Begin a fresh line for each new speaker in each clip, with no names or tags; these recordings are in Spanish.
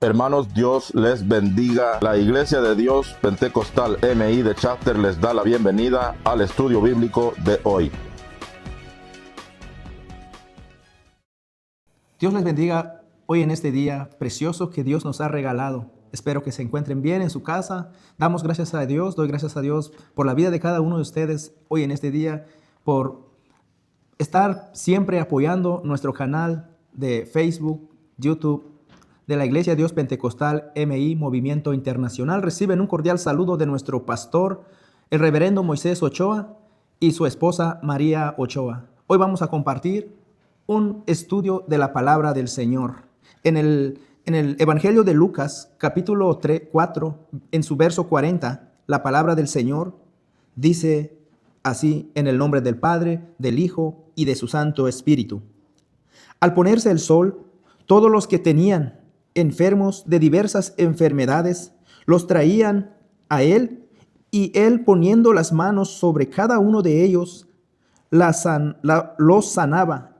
Hermanos, Dios les bendiga. La Iglesia de Dios Pentecostal MI de Chapter les da la bienvenida al estudio bíblico de hoy.
Dios les bendiga hoy en este día precioso que Dios nos ha regalado. Espero que se encuentren bien en su casa. Damos gracias a Dios, doy gracias a Dios por la vida de cada uno de ustedes hoy en este día, por estar siempre apoyando nuestro canal de Facebook, YouTube, de la Iglesia de Dios Pentecostal MI, Movimiento Internacional. Reciben un cordial saludo de nuestro pastor, el reverendo Moisés Ochoa, y su esposa María Ochoa. Hoy vamos a compartir un estudio de la palabra del Señor. En el Evangelio de Lucas, capítulo 4, en su verso 40, la palabra del Señor dice así: en el nombre del Padre, del Hijo y de su Santo Espíritu. Al ponerse el sol, todos los que tenían enfermos de diversas enfermedades los traían a él, y él, poniendo las manos sobre cada uno de ellos, los sanaba.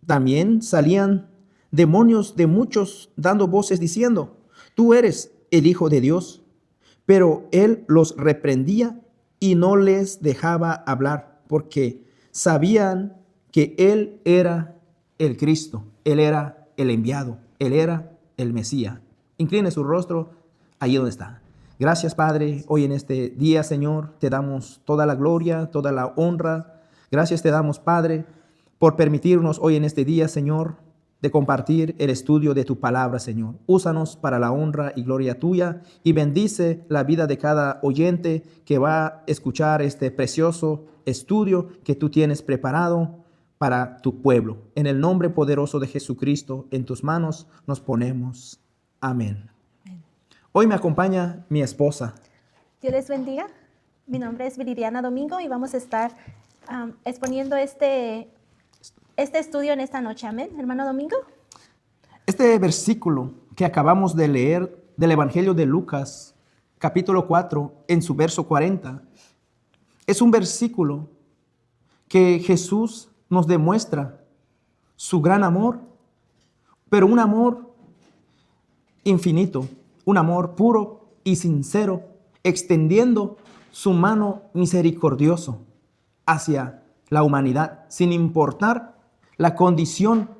También salían demonios de muchos, dando voces diciendo: tú eres el Hijo de Dios. Pero él los reprendía y no les dejaba hablar, porque sabían que él era el Cristo, él era el enviado, él era el Mesías. Incline su rostro allí donde está. Gracias, Padre, hoy en este día, Señor, te damos toda la gloria, toda la honra. Gracias te damos, Padre, por permitirnos hoy en este día, Señor, de compartir el estudio de tu palabra, Señor. Úsanos para la honra y gloria tuya, y bendice la vida de cada oyente que va a escuchar este precioso estudio que tú tienes preparado para tu pueblo. En el nombre poderoso de Jesucristo, en tus manos nos ponemos. Amén. Hoy me acompaña mi esposa.
Dios les bendiga. Mi nombre es Viridiana Domingo y vamos a estar exponiendo este estudio en esta noche. Amén, hermano Domingo.
Este versículo que acabamos de leer del Evangelio de Lucas, capítulo 4, en su verso 40, es un versículo que Jesús nos demuestra su gran amor, pero un amor infinito, un amor puro y sincero, extendiendo su mano misericordioso hacia la humanidad, sin importar la condición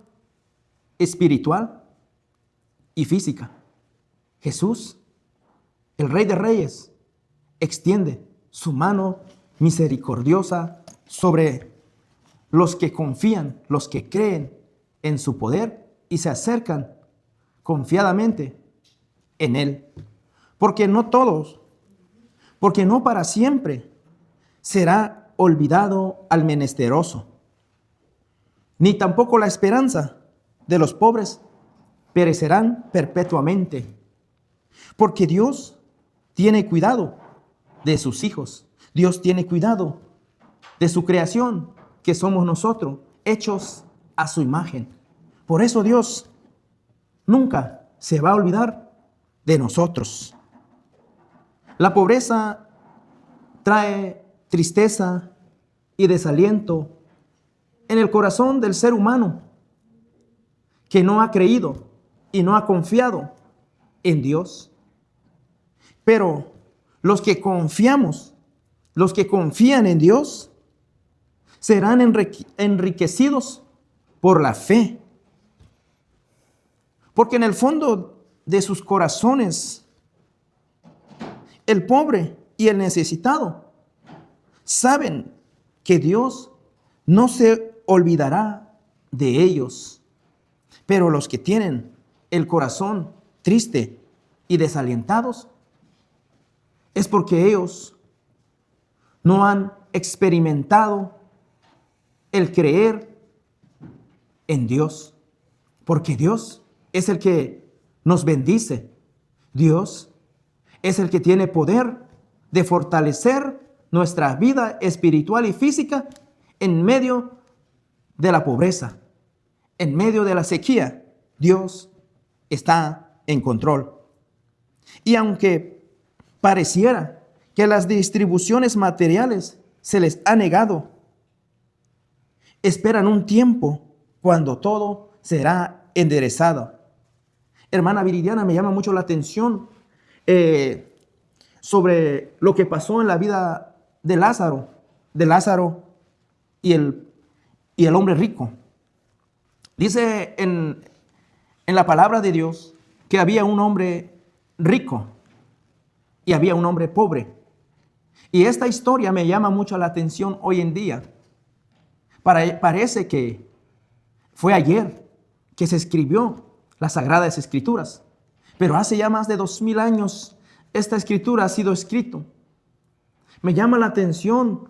espiritual y física. Jesús, el Rey de Reyes, extiende su mano misericordiosa sobre los que confían, los que creen en su poder y se acercan confiadamente en Él. Porque no todos, porque no para siempre será olvidado al menesteroso, ni tampoco la esperanza de los pobres perecerán perpetuamente. Porque Dios tiene cuidado de sus hijos. Dios tiene cuidado de su creación, que somos nosotros, hechos a su imagen. Por eso Dios nunca se va a olvidar de nosotros. La pobreza trae tristeza y desaliento en el corazón del ser humano que no ha creído y no ha confiado en Dios. Pero los que confiamos, los que confían en Dios, serán enriquecidos por la fe. Porque en el fondo de sus corazones, el pobre y el necesitado saben que Dios no se olvidará de ellos. Pero los que tienen el corazón triste y desalentados es porque ellos no han experimentado el creer en Dios. Porque Dios es el que nos bendice. Dios es el que tiene poder de fortalecer nuestra vida espiritual y física en medio de la pobreza, en medio de la sequía. Dios está en control. Y aunque pareciera que las distribuciones materiales se les ha negado, esperan un tiempo cuando todo será enderezado. Hermana Viridiana, me llama mucho la atención sobre lo que pasó en la vida de Lázaro y el hombre rico. Dice en la palabra de Dios que había un hombre rico y había un hombre pobre. Y esta historia me llama mucho la atención hoy en día. Parece que fue ayer que se escribió las Sagradas Escrituras, pero hace ya más de 2000 años esta escritura ha sido escrita. Me llama la atención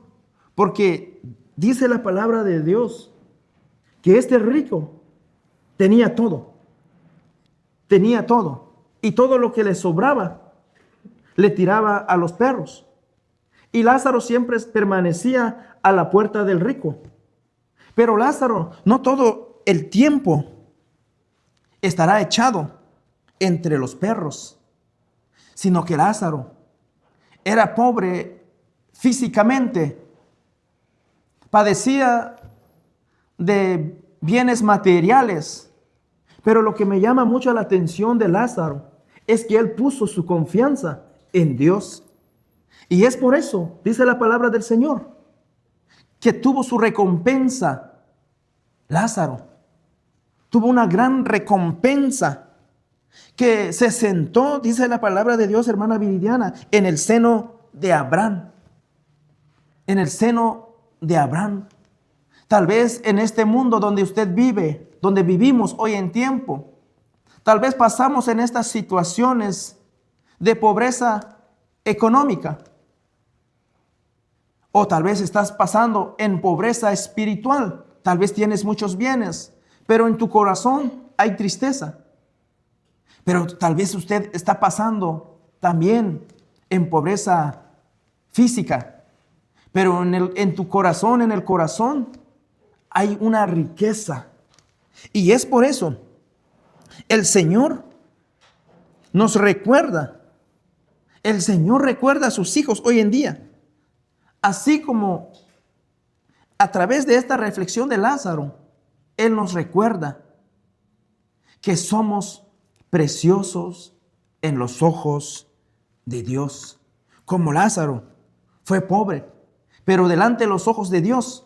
porque dice la palabra de Dios que este rico tenía todo, y todo lo que le sobraba le tiraba a los perros. Y Lázaro siempre permanecía a la puerta del rico. Pero Lázaro no todo el tiempo estará echado entre los perros, sino que Lázaro era pobre físicamente, padecía de bienes materiales, pero lo que me llama mucho la atención de Lázaro es que él puso su confianza en Dios. Y es por eso, dice la palabra del Señor, que tuvo su recompensa. Lázaro tuvo una gran recompensa, que se sentó, dice la palabra de Dios, hermana Viridiana, en el seno de Abraham. En el seno de Abraham. Tal vez en este mundo donde usted vive, donde vivimos hoy en tiempo, tal vez pasamos en estas situaciones de pobreza económica. O tal vez estás pasando en pobreza espiritual. Tal vez tienes muchos bienes, pero en tu corazón hay tristeza. Pero tal vez usted está pasando también en pobreza física. Pero en tu corazón, en el corazón, hay una riqueza. Y es por eso, el Señor nos recuerda. El Señor recuerda a sus hijos hoy en día. Así como a través de esta reflexión de Lázaro, Él nos recuerda que somos preciosos en los ojos de Dios. Como Lázaro fue pobre, pero delante de los ojos de Dios,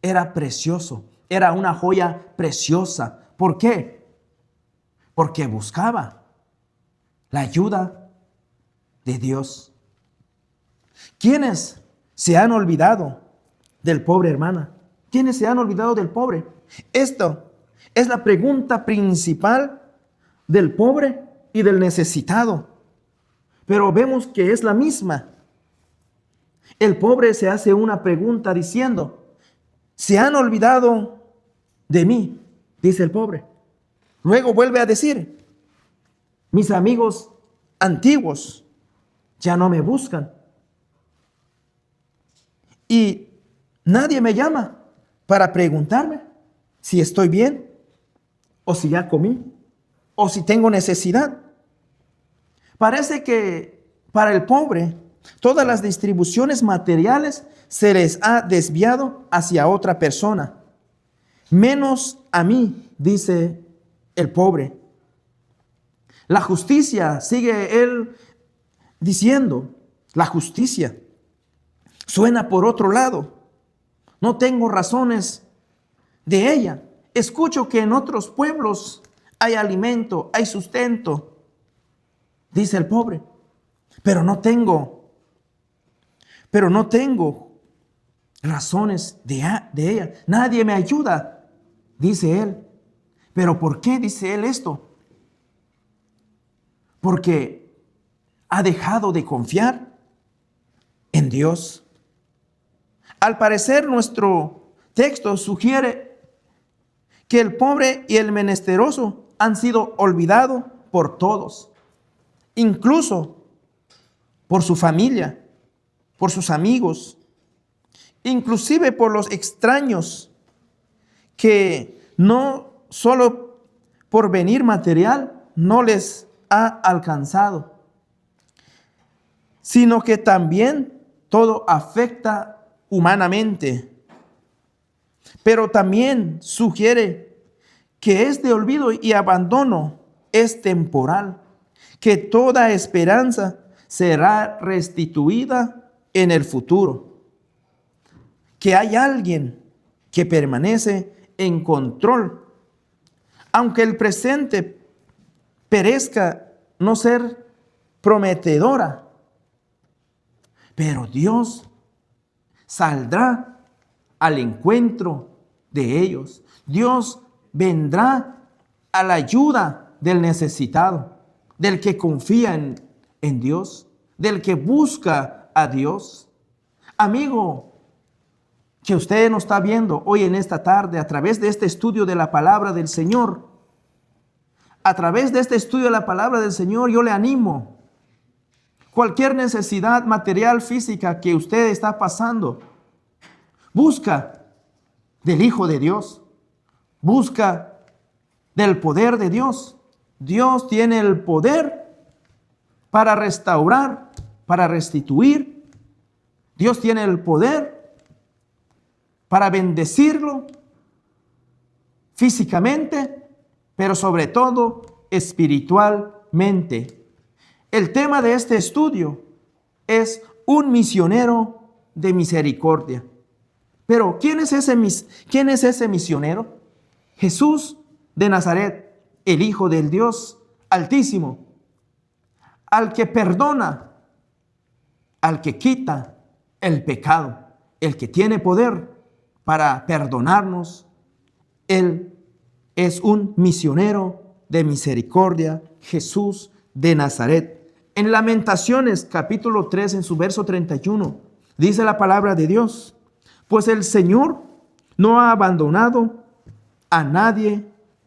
era precioso, era una joya preciosa. ¿Por qué? Porque buscaba la ayuda de Dios. ¿Quiénes se han olvidado del pobre, hermana? ¿Quiénes se han olvidado del pobre? Esto es la pregunta principal del pobre y del necesitado. Pero vemos que es la misma. El pobre se hace una pregunta diciendo: ¿se han olvidado de mí?, dice el pobre. Luego vuelve a decir: mis amigos antiguos ya no me buscan. Y nadie me llama para preguntarme si estoy bien, o si ya comí, o si tengo necesidad. Parece que para el pobre todas las distribuciones materiales se les ha desviado hacia otra persona. Menos a mí, dice el pobre. La justicia, sigue él diciendo, la justicia suena por otro lado. No tengo razones de ella. Escucho que en otros pueblos hay alimento, hay sustento, dice el pobre, pero no tengo razones de ella. Nadie me ayuda, dice él. ¿Pero por qué dice él esto? Porque ha dejado de confiar en Dios. Al parecer, nuestro texto sugiere que el pobre y el menesteroso han sido olvidados por todos, incluso por su familia, por sus amigos, inclusive por los extraños, que no solo por venir material no les ha alcanzado, sino que también todo afecta humanamente. Pero también sugiere que es de olvido y abandono es temporal, que toda esperanza será restituida en el futuro, que hay alguien que permanece en control, aunque el presente perezca no ser prometedora, pero Dios saldrá al encuentro de ellos. Dios vendrá a la ayuda del necesitado, del que confía en Dios, del que busca a Dios. Amigo, que usted nos está viendo hoy en esta tarde a través de este estudio de la palabra del Señor, a través de este estudio de la palabra del Señor, yo le animo. Cualquier necesidad material, física que usted está pasando, busca del Hijo de Dios, busca del poder de Dios. Dios tiene el poder para restaurar, para restituir. Dios tiene el poder para bendecirlo físicamente, pero sobre todo espiritualmente. El tema de este estudio es un misionero de misericordia. Pero ¿quién es ese misionero? Jesús de Nazaret, el Hijo del Dios Altísimo, al que perdona, al que quita el pecado, el que tiene poder para perdonarnos. Él es un misionero de misericordia, Jesús de Nazaret. En Lamentaciones, capítulo 3, en su verso 31, dice la palabra de Dios: pues el Señor no ha abandonado a nadie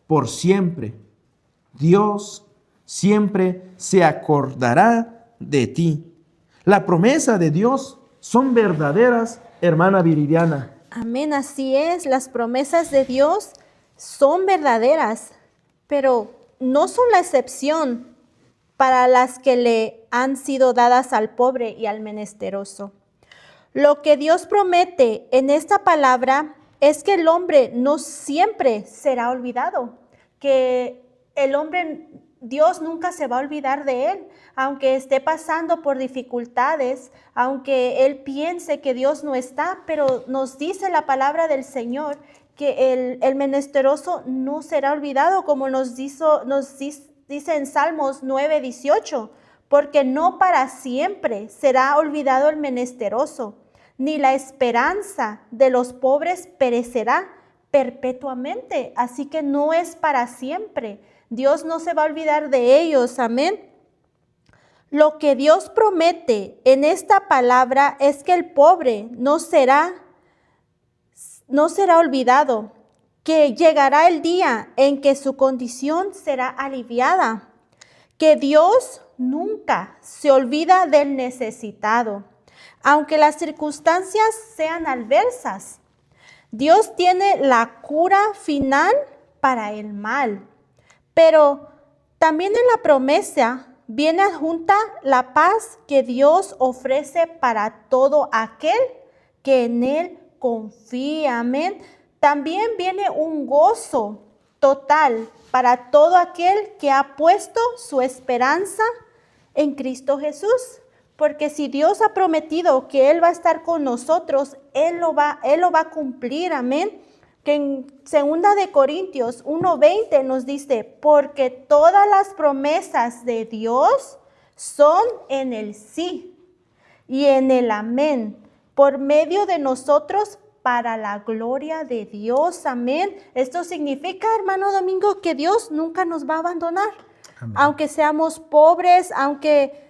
por siempre. Dios siempre se acordará de ti. La promesa de Dios son verdaderas, hermana Viridiana.
Amén, así es. Las promesas de Dios son verdaderas, pero no son la excepción para las que le han sido dadas al pobre y al menesteroso. Lo que Dios promete en esta palabra es que el hombre no siempre será olvidado, que el hombre, Dios nunca se va a olvidar de él, aunque esté pasando por dificultades, aunque él piense que Dios no está, pero nos dice la palabra del Señor que el menesteroso no será olvidado, como nos dice en Salmos 9:18, porque no para siempre será olvidado el menesteroso, ni la esperanza de los pobres perecerá perpetuamente. Así que no es para siempre. Dios no se va a olvidar de ellos. Amén. Lo que Dios promete en esta palabra es que el pobre no será olvidado, que llegará el día en que su condición será aliviada, que Dios nunca se olvida del necesitado, aunque las circunstancias sean adversas. Dios tiene la cura final para el mal, pero también en la promesa viene adjunta la paz que Dios ofrece para todo aquel que en Él confía. Amén. También viene un gozo total para todo aquel que ha puesto su esperanza en Cristo Jesús. Porque si Dios ha prometido que Él va a estar con nosotros, Él lo va a cumplir. Amén. Que en 2 de Corintios 1:20 nos dice: porque todas las promesas de Dios son en el sí y en el amén, por medio de nosotros, para la gloria de Dios. Amén. Esto significa, hermano Domingo, que Dios nunca nos va a abandonar. Amén. Aunque seamos pobres, aunque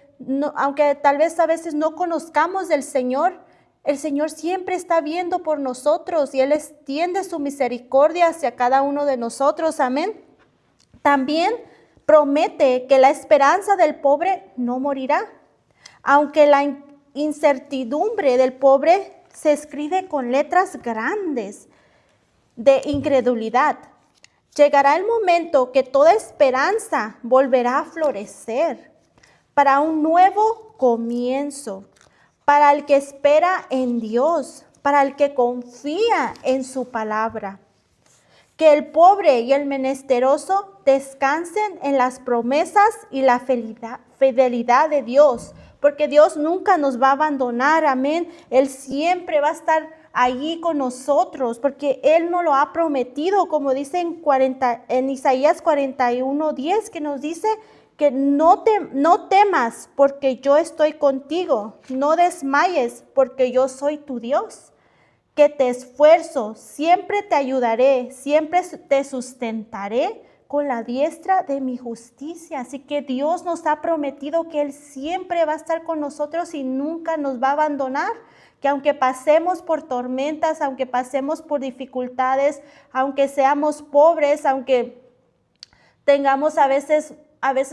tal vez a veces no conozcamos del Señor, el Señor siempre está viendo por nosotros y Él extiende su misericordia hacia cada uno de nosotros. Amén. También promete que la esperanza del pobre no morirá, aunque la incertidumbre del pobre se escribe con letras grandes de incredulidad. Llegará el momento que toda esperanza volverá a florecer para un nuevo comienzo, para el que espera en Dios, para el que confía en su palabra. Que el pobre y el menesteroso descansen en las promesas y la fidelidad de Dios, porque Dios nunca nos va a abandonar, amén. Él siempre va a estar allí con nosotros, porque Él nos lo ha prometido, como dice en Isaías 41:10, que nos dice que no temas, porque yo estoy contigo, no desmayes, porque yo soy tu Dios. Que te esfuerzo, siempre te ayudaré, siempre te sustentaré con la diestra de mi justicia. Así que Dios nos ha prometido que Él siempre va a estar con nosotros y nunca nos va a abandonar. Que aunque pasemos por tormentas, aunque pasemos por dificultades, aunque seamos pobres, aunque tengamos a veces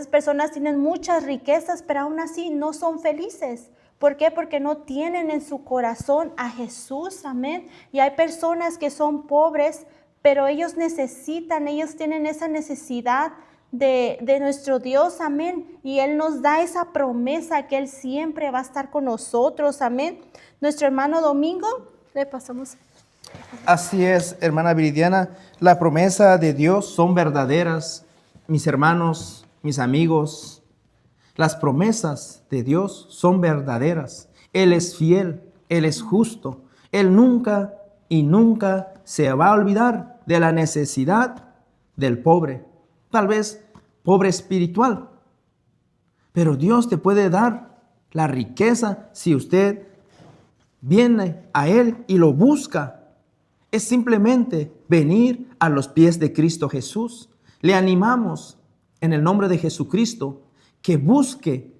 personas tienen muchas riquezas, pero aún así no son felices. ¿Por qué? Porque no tienen en su corazón a Jesús, amén. Y hay personas que son pobres, pero ellos tienen esa necesidad de nuestro Dios, amén. Y Él nos da esa promesa que Él siempre va a estar con nosotros, amén. Nuestro hermano Domingo, le pasamos.
Así es, hermana Viridiana, la promesa de Dios son verdaderas, mis hermanos, mis amigos. Las promesas de Dios son verdaderas. Él es fiel, Él es justo. Él nunca y nunca se va a olvidar de la necesidad del pobre. Tal vez pobre espiritual. Pero Dios te puede dar la riqueza si usted viene a Él y lo busca. Es simplemente venir a los pies de Cristo Jesús. Le animamos en el nombre de Jesucristo que busque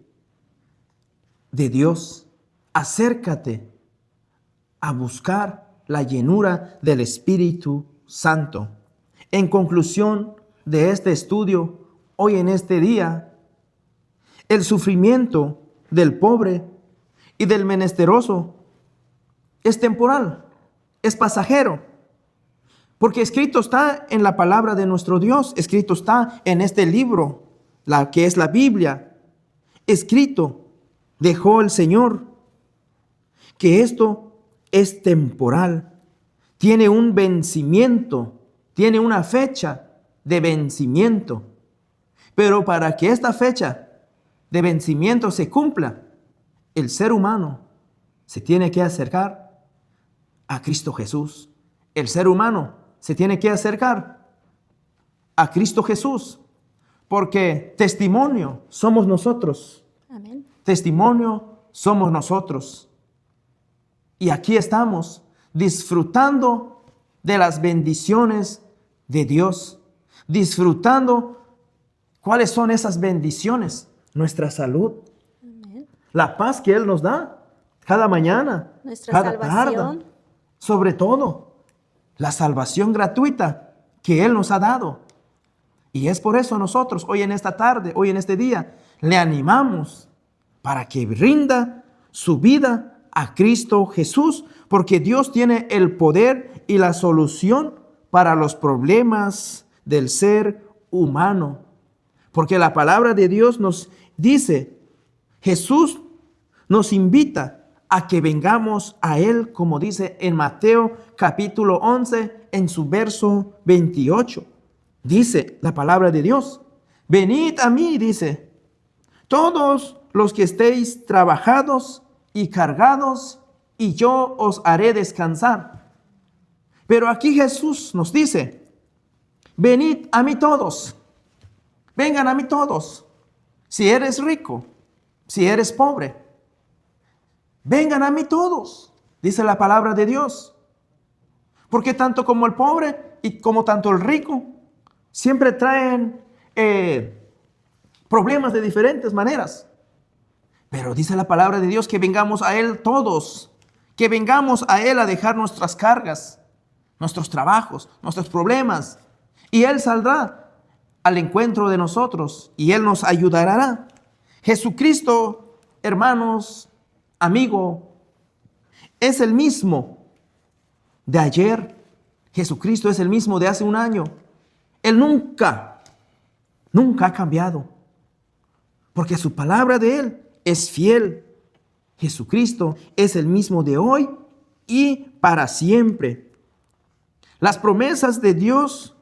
de Dios. Acércate a buscar la llenura del Espíritu Santo. En conclusión de este estudio, hoy en este día, el sufrimiento del pobre y del menesteroso es temporal, es pasajero. Porque escrito está en la palabra de nuestro Dios, escrito está en este libro, la que es la Biblia. Escrito dejó el Señor que esto es temporal, tiene un vencimiento, tiene una fecha de vencimiento. Pero para que esta fecha de vencimiento se cumpla, el ser humano se tiene que acercar a Cristo Jesús. El ser humano se tiene que acercar a Cristo Jesús, porque testimonio somos nosotros.
Amén.
Testimonio somos nosotros. Y aquí estamos disfrutando de las bendiciones de Dios, disfrutando. ¿Cuáles son esas bendiciones? Nuestra salud,
Amén.
la paz que Él nos da cada mañana,
Nuestra
cada
salvación.
tarde. Sobre todo, la salvación gratuita que Él nos ha dado. Y es por eso nosotros hoy en esta tarde, hoy en este día, le animamos para que rinda su vida a Cristo Jesús, porque Dios tiene el poder y la solución para los problemas del ser humano. Porque la palabra de Dios nos dice, Jesús nos invita a que vengamos a Él, como dice en Mateo capítulo 11, en su verso 28. Dice la palabra de Dios, venid a mí, dice, todos los que estéis trabajados y cargados, y yo os haré descansar. Pero aquí Jesús nos dice, venid a mí todos, vengan a mí todos, si eres rico, si eres pobre, vengan a mí todos, dice la palabra de Dios. Porque tanto como el pobre y como tanto el rico, siempre traen problemas de diferentes maneras. Pero dice la palabra de Dios que vengamos a Él todos, que vengamos a Él a dejar nuestras cargas, nuestros trabajos, nuestros problemas. Y Él saldrá al encuentro de nosotros y Él nos ayudará. Jesucristo, hermanos, amigo, es el mismo de ayer. Jesucristo es el mismo de hace un año. Él nunca ha cambiado, porque su palabra de Él es fiel. Jesucristo es el mismo de hoy y para siempre. Las promesas de Dios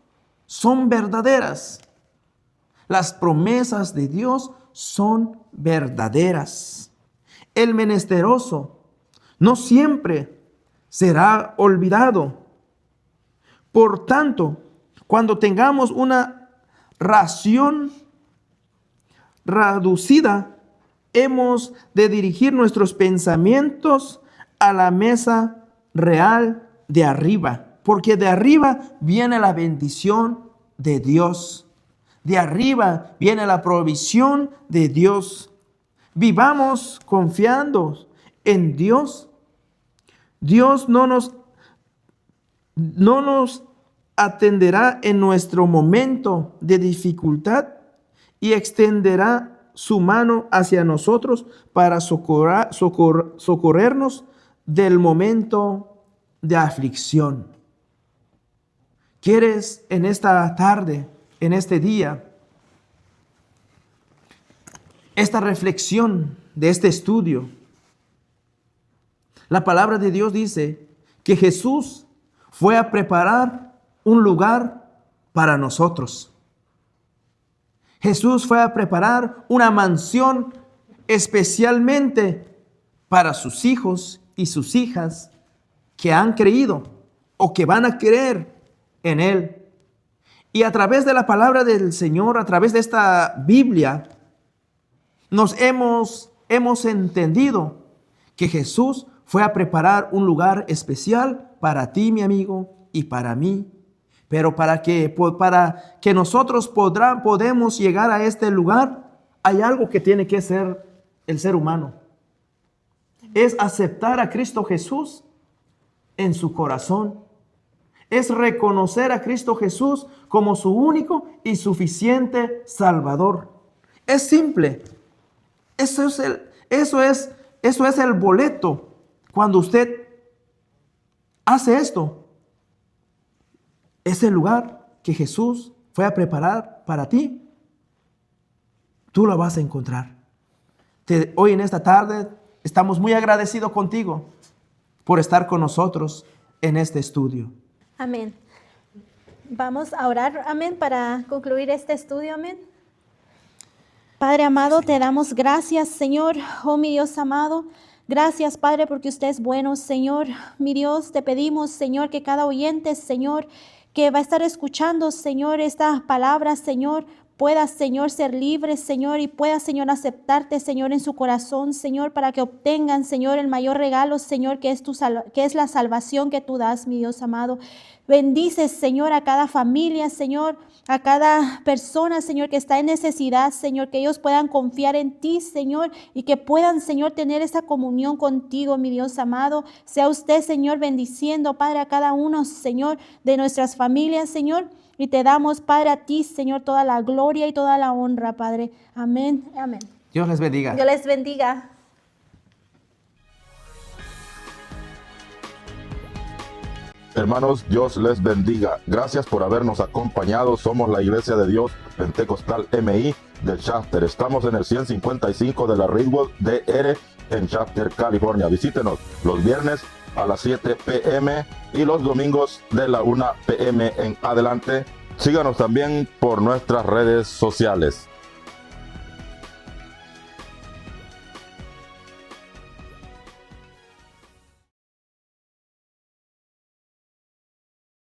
son verdaderas. Las promesas de Dios son verdaderas. El menesteroso no siempre será olvidado. Por tanto, cuando tengamos una ración reducida, hemos de dirigir nuestros pensamientos a la mesa real de arriba, porque de arriba viene la bendición de Dios. De arriba viene la provisión de Dios. Vivamos confiando en Dios. Dios no nos atenderá en nuestro momento de dificultad y extenderá su mano hacia nosotros para socorrernos del momento de aflicción. ¿Quieres en esta tarde, en este día, esta reflexión de este estudio? La palabra de Dios dice que Jesús fue a preparar un lugar para nosotros. Jesús fue a preparar una mansión especialmente para sus hijos y sus hijas que han creído o que van a creer en Él. Y a través de la palabra del Señor, a través de esta Biblia, nos hemos entendido que Jesús fue a preparar un lugar especial para ti, mi amigo, y para mí. Pero para que nosotros podemos llegar a este lugar, hay algo que tiene que ser el ser humano. Es aceptar a Cristo Jesús en su corazón. Es reconocer a Cristo Jesús como su único y suficiente Salvador. Es simple. Eso es el boleto. Cuando usted hace esto, ese lugar que Jesús fue a preparar para ti, tú lo vas a encontrar. Hoy en esta tarde estamos muy agradecidos contigo por estar con nosotros en este estudio.
Amén. Vamos a orar, amén, para concluir este estudio, amén. Padre amado, te damos gracias, Señor, oh mi Dios amado. Gracias, Padre, porque usted es bueno, Señor. Mi Dios, te pedimos, Señor, que cada oyente, Señor, que va a estar escuchando, Señor, estas palabras, Señor, pueda, Señor, ser libre, Señor, y pueda, Señor, aceptarte, Señor, en su corazón, Señor, para que obtengan, Señor, el mayor regalo, Señor, que es la salvación que tú das, mi Dios amado. Bendices, Señor, a cada familia, Señor, a cada persona, Señor, que está en necesidad, Señor, que ellos puedan confiar en ti, Señor, y que puedan, Señor, tener esa comunión contigo, mi Dios amado. Sea usted, Señor, bendiciendo, Padre, a cada uno, Señor, de nuestras familias, Señor, y te damos, Padre, a ti, Señor, toda la gloria y toda la honra, Padre. Amén, amén.
Dios les bendiga.
Dios les bendiga.
Hermanos, Dios les bendiga. Gracias por habernos acompañado. Somos la Iglesia de Dios Pentecostal MI de Shafter. Estamos en el 155 de la Redwood DR en Shafter, California. Visítenos los viernes a las 7 p.m. y los domingos de la 1 p.m. en adelante. Síganos también por nuestras redes sociales.